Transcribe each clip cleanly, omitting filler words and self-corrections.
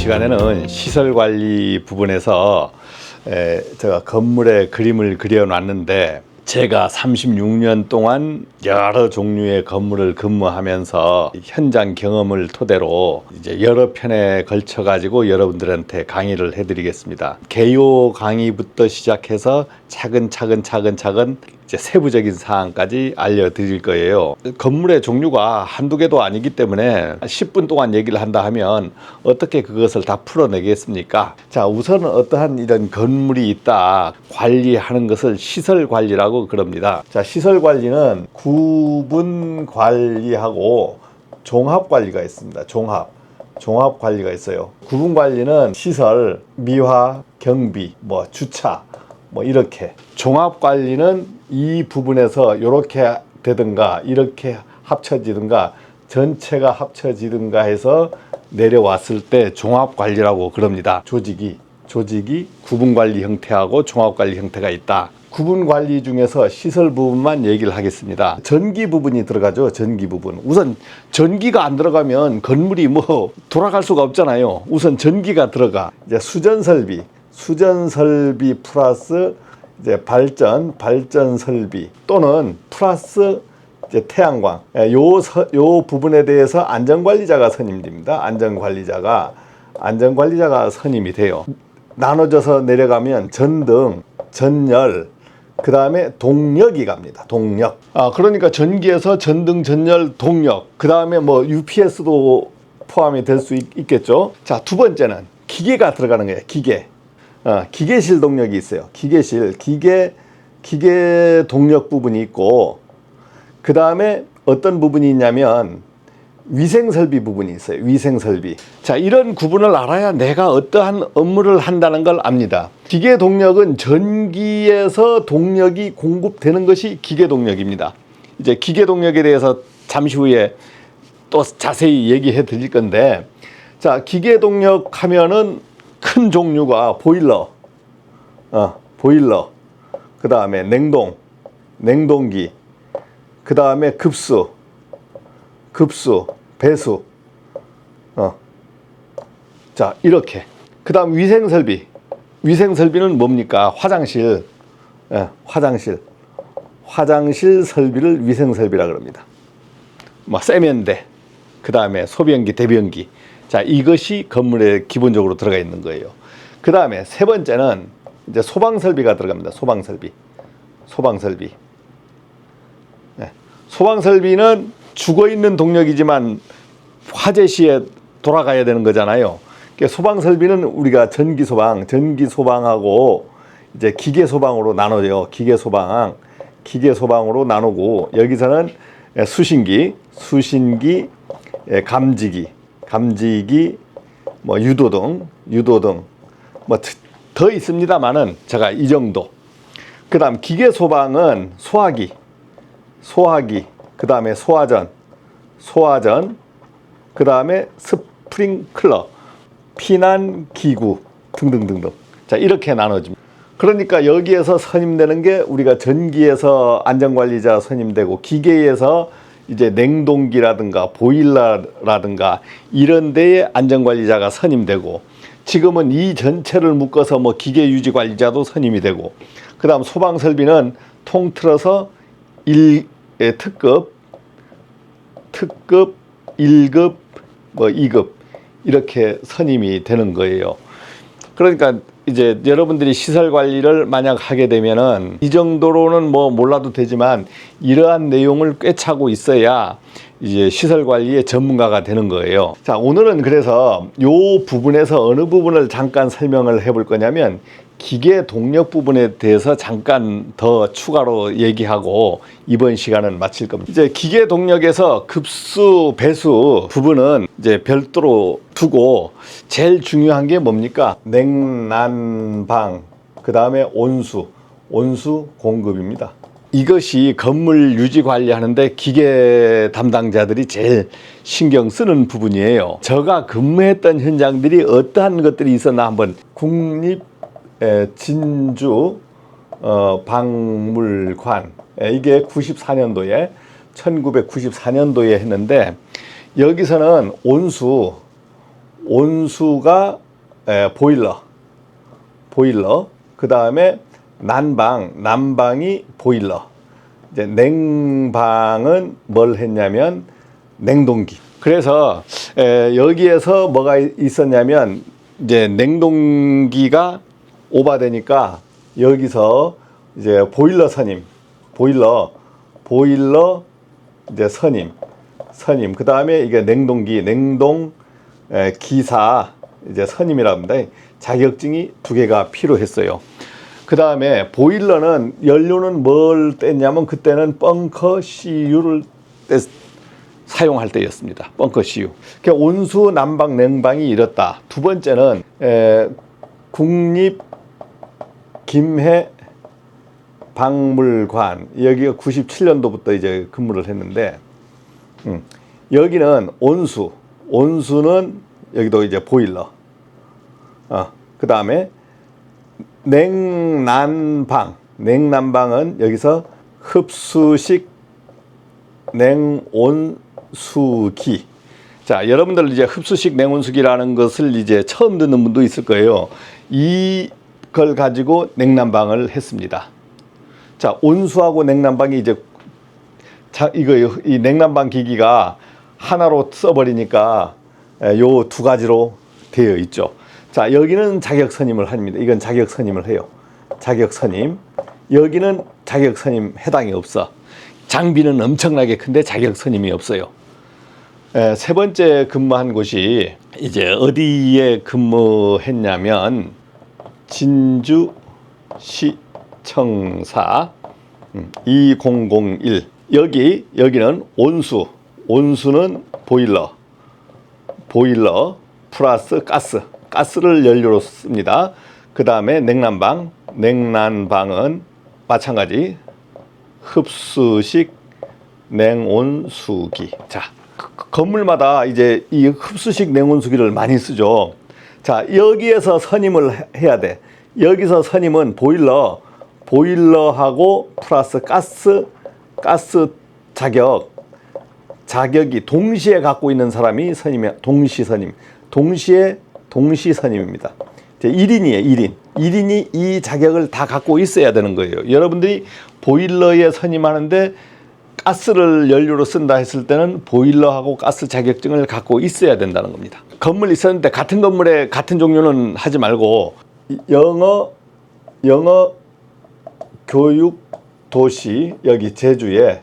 시간에는 시설관리 부분에서 제가 건물의 그림을 그려놨는데, 제가 36년 동안 여러 종류의 건물을 근무하면서 현장 경험을 토대로 이제 여러 편에 걸쳐 가지고 여러분들한테 강의를 해드리겠습니다. 개요 강의부터 시작해서 차근차근 이제 세부적인 사항까지 알려드릴 거예요. 건물의 종류가 한두 개도 아니기 때문에 10분 동안 얘기를 한다 하면 어떻게 그것을 다 풀어내겠습니까? 자, 우선은 어떠한 이런 건물이 있다 관리하는 것을 시설 관리라고 그럽니다. 자, 시설 관리는 구분 관리하고 종합 관리가 있습니다. 종합 관리가 있어요. 구분 관리는 시설, 미화, 경비, 주차, 이렇게. 종합 관리는 이 부분에서 이렇게 되든가 이렇게 합쳐지든가 전체가 합쳐지든가 해서 내려왔을 때 종합 관리라고 그럽니다. 조직이 구분 관리 형태하고 종합 관리 형태가 있다. 구분 관리 중에서 시설 부분만 얘기를 하겠습니다. 전기 부분이 들어가죠. 전기 부분. 우선 전기가 안 들어가면 건물이 돌아갈 수가 없잖아요. 우선 전기가 들어가. 이제 수전 설비 플러스 이제 발전 설비 또는 플러스 이제 태양광. 요 부분에 대해서 안전관리자가 선임됩니다. 안전관리자가 선임이 돼요. 나눠져서 내려가면 전등, 전열, 그 다음에 동력이 갑니다. 동력. 그러니까 전기에서 전등, 전열, 동력. 그 다음에 UPS도 포함이 될 수 있겠죠. 자, 두 번째는 기계가 들어가는 거예요. 기계실 동력이 있어요. 기계 동력 부분이 있고, 그 다음에 어떤 부분이 있냐면 위생설비 부분이 있어요. 위생설비. 자, 이런 구분을 알아야 내가 어떠한 업무를 한다는 걸 압니다. 기계 동력은 전기에서 동력이 공급되는 것이 기계 동력입니다. 이제 기계 동력에 대해서 잠시 후에 또 자세히 얘기해 드릴 건데, 자, 기계 동력 하면은 큰 종류가 보일러, 그 다음에 냉동기, 그 다음에 급수, 배수, 자, 이렇게. 그 다음 위생설비는 뭡니까? 화장실 설비를 위생설비라 그럽니다. 세면대, 그 다음에 소변기, 대변기. 자, 이것이 건물에 기본적으로 들어가 있는 거예요. 그 다음에 세 번째는 이제 소방설비가 들어갑니다. 소방설비. 소방설비는 죽어있는 동력이지만 화재 시에 돌아가야 되는 거잖아요. 그러니까 소방설비는 우리가 전기소방하고 이제 기계소방으로 나눠요. 기계소방으로 나누고, 여기서는 수신기, 감지기, 유도등, 더 있습니다만은 제가 이 정도. 그 다음 기계소방은 소화기, 그 다음에 소화전, 그 다음에 스프링클러, 피난기구 등등등등. 자, 이렇게 나눠집니다. 그러니까 여기에서 선임되는 게 우리가 전기에서 안전관리자 선임되고, 기계에서 이제 냉동기라든가 보일러라든가 이런 데에 안전관리자가 선임되고, 지금은 이 전체를 묶어서 기계유지관리자도 선임이 되고, 그 다음 소방설비는 통틀어서 특급, 1급, 2급 이렇게 선임이 되는 거예요. 그러니까 이제 여러분들이 시설 관리를 만약 하게 되면은 이 정도로는 몰라도 되지만 이러한 내용을 꿰차고 있어야 이제 시설 관리의 전문가가 되는 거예요. 자, 오늘은 그래서 요 부분에서 어느 부분을 잠깐 설명을 해볼 거냐면 기계 동력 부분에 대해서 잠깐 더 추가로 얘기하고 이번 시간은 마칠 겁니다. 이제 기계 동력에서 급수, 배수 부분은 이제 별도로 두고, 제일 중요한 게 뭡니까? 냉난방, 그 다음에 온수 공급입니다. 이것이 건물 유지 관리하는데 기계 담당자들이 제일 신경 쓰는 부분이에요. 제가 근무했던 현장들이 어떠한 것들이 있었나 한번, 국립 진주 박물관, 이게 1994년도에 했는데, 여기서는 온수 온수가 보일러. 그 다음에 난방이 보일러. 이제 냉방은 뭘 했냐면 냉동기. 그래서 여기에서 뭐가 있었냐면 이제 냉동기가 오버되니까 여기서 이제 보일러 이제 선임. 그 다음에 이게 냉동기, 기사 이제 선임이라고 합니다. 자격증이 2개가 필요했어요. 그 다음에 보일러는 연료는 뭘 뗐냐면 그때는 벙커 CU를 사용할 때였습니다. 벙커 CU. 그러니까 온수, 난방, 냉방이 이렇다. 두 번째는 국립 김해 박물관, 여기가 97년도부터 이제 근무를 했는데 여기는 온수는 여기도 이제 보일러. 그 다음에 냉난방은 여기서 흡수식 냉온수기. 자, 여러분들 이제 흡수식 냉온수기라는 것을 이제 처음 듣는 분도 있을 거예요. 이걸 가지고 냉난방을 했습니다. 자, 온수하고 냉난방이 이제 이 냉난방 기기가 하나로 써버리니까 요 2가지로 되어 있죠. 자, 여기는 자격 선임을 합니다. 이건 자격 선임을 해요. 자격 선임. 여기는 자격 선임 해당이 없어. 장비는 엄청나게 큰데 자격 선임이 없어요. 세 번째 근무한 곳이 이제 어디에 근무했냐면 진주시청사 2001. 여기는 온수는 보일러 플러스 가스를 연료로 씁니다. 그 다음에 냉난방은 마찬가지 흡수식 냉온수기. 자, 건물마다 이제 이 흡수식 냉온수기를 많이 쓰죠. 자, 여기에서 선임을 해야 돼. 여기서 선임은 보일러하고 플러스 가스 자격이 동시에 갖고 있는 사람이 동시 선임입니다. 1인이에요. 1인이 이 자격을 다 갖고 있어야 되는 거예요. 여러분들이 보일러에 선임하는데 가스를 연료로 쓴다 했을 때는 보일러하고 가스 자격증을 갖고 있어야 된다는 겁니다. 건물 있었는데 같은 건물에 같은 종류는 하지 말고 영어 교육 도시, 여기 제주에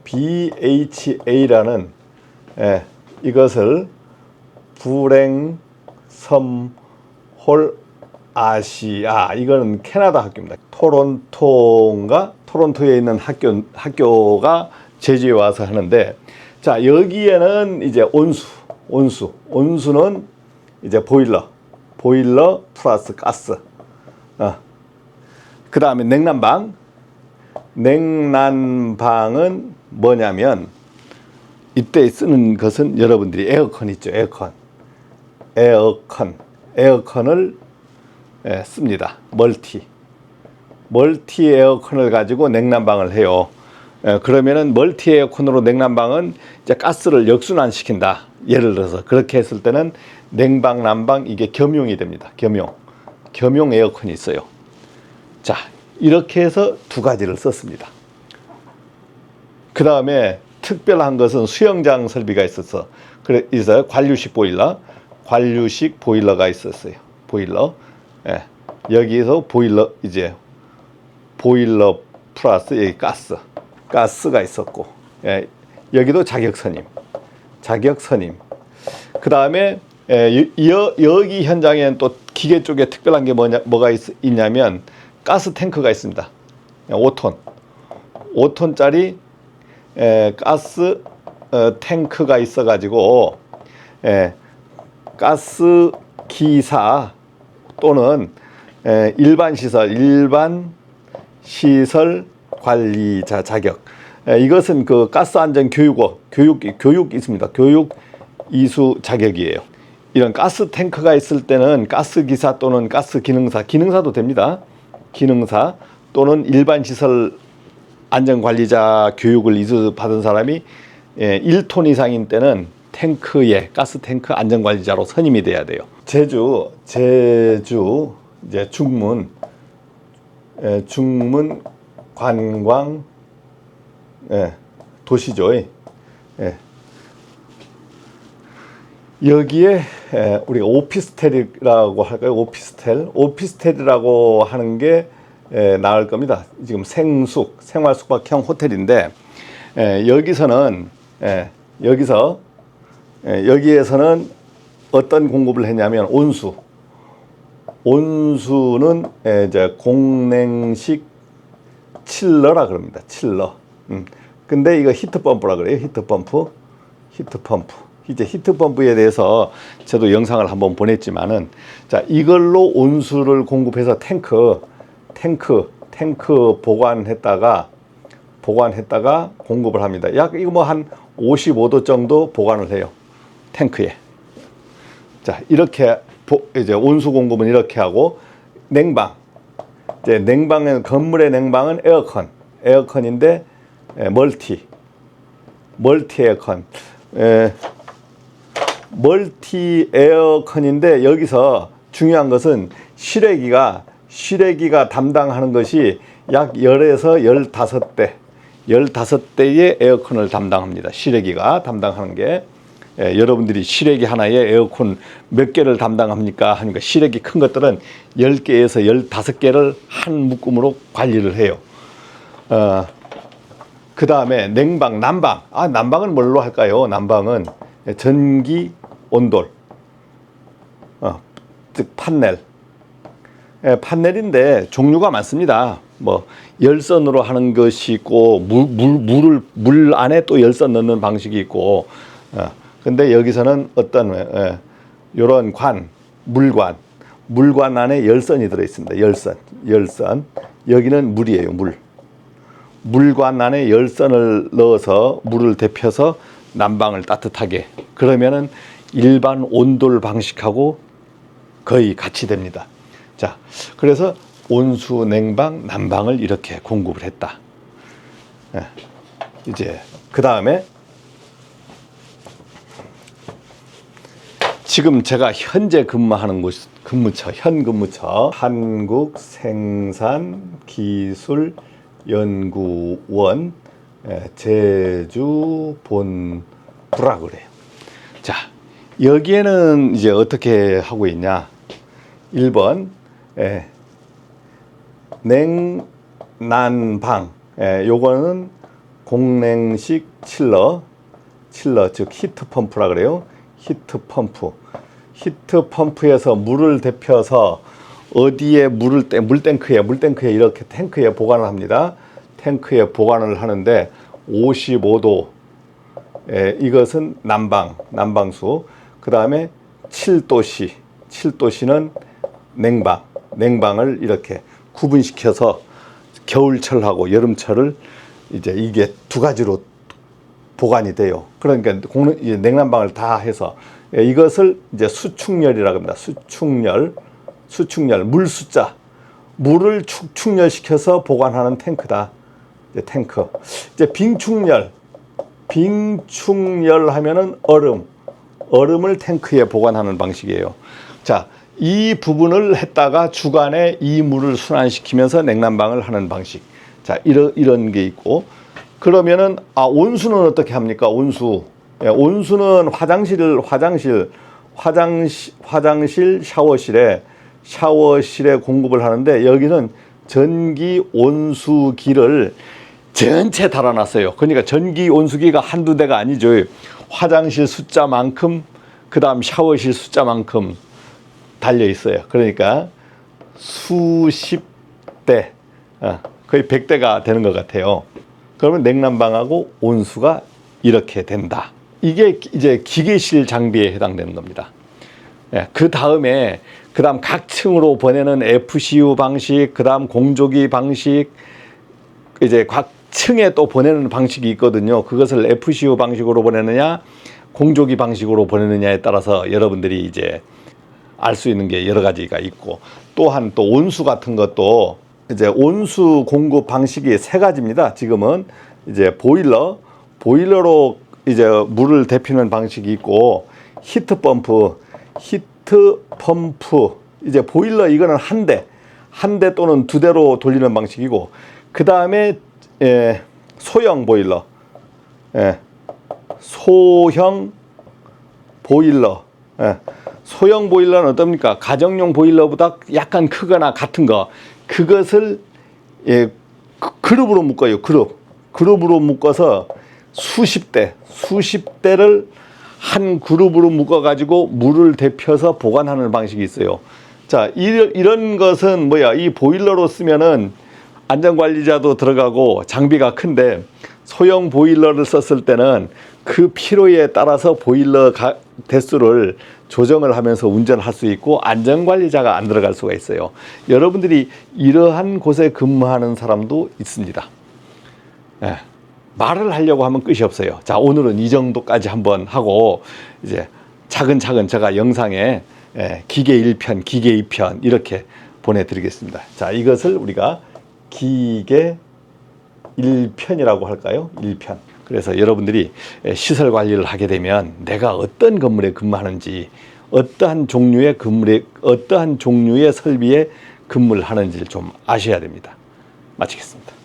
BHA라는 이것을 불행섬홀 아시아, 이거는 캐나다 학교입니다. 토론토에 있는 학교가 제주에 와서 하는데, 자, 여기에는 이제 온수는 이제 보일러 플러스 가스. 그 다음에 냉난방은 뭐냐면 이때 쓰는 것은 여러분들이 에어컨 있죠. 에어컨을 씁니다. 멀티 에어컨을 가지고 냉난방을 해요. 그러면은 멀티 에어컨으로 냉난방은 이제 가스를 역순환 시킨다. 예를 들어서 그렇게 했을 때는 냉방, 난방 이게 겸용이 됩니다. 겸용 에어컨이 있어요. 자, 이렇게 해서 2가지를 썼습니다. 그 다음에 특별한 것은 수영장 설비가 있어서 그래서 관류식 보일러가 있었어요. 여기서 보일러 플러스 여기 가스가 있었고, 여기도 자격 선임. 그 다음에 여기 현장에는 또 기계 쪽에 특별한 게 뭐가 있냐면 가스 탱크가 있습니다. 5톤짜리 가스 탱크가 있어가지고 가스 기사 또는 일반 시설 관리자 자격. 이것은 그 가스 안전 교육 있습니다. 교육 이수 자격이에요. 이런 가스 탱크가 있을 때는 가스 기사 또는 가스 기능사도 됩니다. 기능사 또는 일반 시설 안전 관리자 교육을 이수 받은 사람이 1톤 이상인 때는 탱크의 가스 탱크 안전관리자로 선임이 돼야 돼요. 제주 이제 중문 관광 도시죠. 여기에 우리가 오피스텔이라고 할까요? 오피스텔이라고 하는 게 나을 겁니다. 지금 생활 숙박형 호텔인데 여기에서는 어떤 공급을 했냐면 온수는 이제 공냉식 칠러라 그럽니다. 칠러. 근데 이거 히트펌프라 그래요. 히트펌프. 이제 히트펌프에 대해서 저도 영상을 한번 보냈지만은, 자, 이걸로 온수를 공급해서 탱크 보관했다가 공급을 합니다. 약 이거 뭐 한 55도 정도 보관을 해요. 탱크에. 자, 이렇게 이제 온수 공급은 이렇게 하고, 냉방. 이제 냉방은, 건물의 냉방은 에어컨인데 멀티 에어컨. 멀티 에어컨인데 여기서 중요한 것은 실외기가 담당하는 것이 약 10에서 15대의 에어컨을 담당합니다. 실외기가 담당하는 게. 여러분들이 실외기 하나에 에어컨 몇 개를 담당합니까? 하니까 실외기 큰 것들은 10개에서 15개를 한 묶음으로 관리를 해요. 그 다음에 냉방, 난방. 난방은 뭘로 할까요? 난방은 전기 온돌, 즉 판넬인데 종류가 많습니다. 뭐 열선으로 하는 것이 있고, 물 안에 또 열선 넣는 방식이 있고, 근데 여기서는 어떤 요런 물관 안에 열선이 들어 있습니다. 열선. 여기는 물이에요. 물관 안에 열선을 넣어서 물을 데펴서 난방을 따뜻하게. 그러면은 일반 온돌 방식하고 거의 같이 됩니다. 자, 그래서 온수, 냉방, 난방을 이렇게 공급을 했다. 이제 그 다음에 지금 제가 현재 근무하는 현 근무처 한국생산기술연구원 제주 본부라 그래요. 자, 여기에는 이제 어떻게 하고 있냐? 1번 냉난방. 요거는 공냉식 칠러 즉 히트펌프라 그래요. 히트펌프에서 물을 데펴서 어디에 물탱크에 이렇게 탱크에 보관을 합니다. 탱크에 보관을 하는데 55도. 이것은 난방수. 그 다음에 7도씨는 냉방을 이렇게 구분시켜서 겨울철하고 여름철을 이제 이게 두 가지로 보관이 돼요. 그러니까 냉난방을 다 해서 이것을 이제 수축열이라고 합니다. 수축열, 물을 축열시켜서 보관하는 탱크다. 이제 탱크. 이제 빙축열 하면은 얼음을 탱크에 보관하는 방식이에요. 자, 이 부분을 했다가 주간에 이 물을 순환시키면서 냉난방을 하는 방식. 자, 이런 게 있고, 그러면은 온수는 어떻게 합니까? 온수는 화장실, 샤워실에 공급을 하는데, 여기는 전기 온수기를 전체 달아놨어요. 그러니까 전기 온수기가 한두 대가 아니죠. 화장실 숫자만큼, 그 다음 샤워실 숫자만큼 달려 있어요. 그러니까 수십 대, 거의 100대가 되는 것 같아요. 그러면 냉난방하고 온수가 이렇게 된다. 이게 이제 기계실 장비에 해당되는 겁니다. 그 다음 각 층으로 보내는 FCU 방식, 그 다음 공조기 방식, 이제 각 층에 또 보내는 방식이 있거든요. 그것을 FCU 방식으로 보내느냐, 공조기 방식으로 보내느냐에 따라서 여러분들이 이제 알 수 있는 게 여러 가지가 있고, 또한 또 온수 같은 것도 이제 온수 공급 방식이 3가지입니다. 지금은 이제 보일러로 이제 물을 데피는 방식이 있고 히트 펌프 이제 보일러 이거는 한 대 또는 두 대로 돌리는 방식이고 그 다음에 소형 보일러, 소형 보일러. 소형 보일러는 어떻습니까? 가정용 보일러보다 약간 크거나 같은 거 그것을 그룹으로 묶어요. 그룹으로 묶어서 수십 대를 한 그룹으로 묶어 가지고 물을 데펴서 보관하는 방식이 있어요. 자, 이런 것은 뭐야? 이 보일러로 쓰면은 안전관리자도 들어가고 장비가 큰데 소형 보일러를 썼을 때는 그 필요에 따라서 보일러 대수를 조정을 하면서 운전할 수 있고 안전관리자가 안 들어갈 수가 있어요. 여러분들이 이러한 곳에 근무하는 사람도 있습니다. 말을 하려고 하면 끝이 없어요. 자, 오늘은 이 정도까지 한번 하고 이제 차근차근 제가 영상에 기계 1편, 기계 2편 이렇게 보내드리겠습니다. 자, 이것을 우리가 기계 1편이라고 할까요? 1편. 그래서 여러분들이 시설 관리를 하게 되면 내가 어떤 건물에 근무하는지 어떠한 종류의 설비에 근무를 하는지를 좀 아셔야 됩니다. 마치겠습니다.